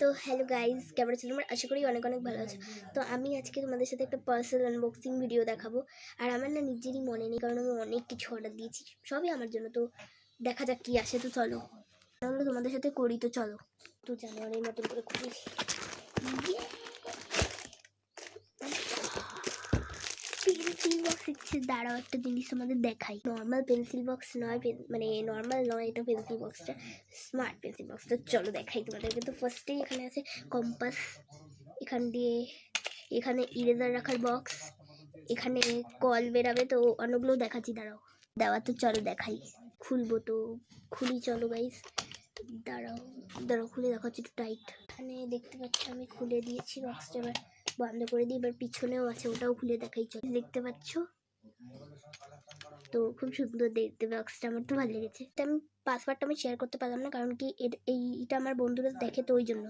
তো hello guys, কেমন আছো তোমরা? আশা করি অনেক অনেক ভালো আছো। তো আমি আজকে তোমাদের সাথে একটা পার্সেল আনবক্সিং ভিডিও দেখাবো। আর আমার না নিজেরই মনে নেই, কারণ আমি অনেক কিছু অর্ডার দিয়েছি, সবই আমার জন্য। তো দেখা যাক কি আসে। তো চলো তাহলে তোমাদের সাথে করি। তো চলো, তো জানুয়ারির মতন করে খুলি। পেন্সিল বক্স এসেছে। দাঁড়াও, একটা জিনিস তোমাদের দেখাই। নর্মাল পেন্সিল বক্স নয়, মানে নর্মাল নয়, এটা পেন্সিল বক্সটা স্মার্ট পেন্সিল বক্স। তো চলো দেখাই তোমাদেরকে। তো ফার্স্টেই এখানে আছে কম্পাস, এখান দিয়ে এখানে ইরেজার রাখার বক্স, এখানে কল বেরাবে। তো অনেকগুলো দেখাচ্ছি, দাঁড়াও দেওয়া। তো চলো দেখাই, খুলবো। তো খুলি, চলো গাইস। দাঁড়াও দাঁড়াও, খুলে দেখাচ্ছি একটু টাইট। এখানে দেখতে পাচ্ছি আমি খুলে দিয়েছি বক্সটা, এবার বন্ধ করে দিই। এবার পিছনেও আছে, ওটাও খুলে দেখাই। চলো, দেখতে পাচ্ছ তো খুব সুন্দর দেখতে বক্সটা, আমার তো ভালো লেগেছে। তো আমি পাসওয়ার্ডটা শেয়ার করতে পারলাম না, কারণ কি এইটা আমার বন্ধুরা দেখে, তো ওই জন্য।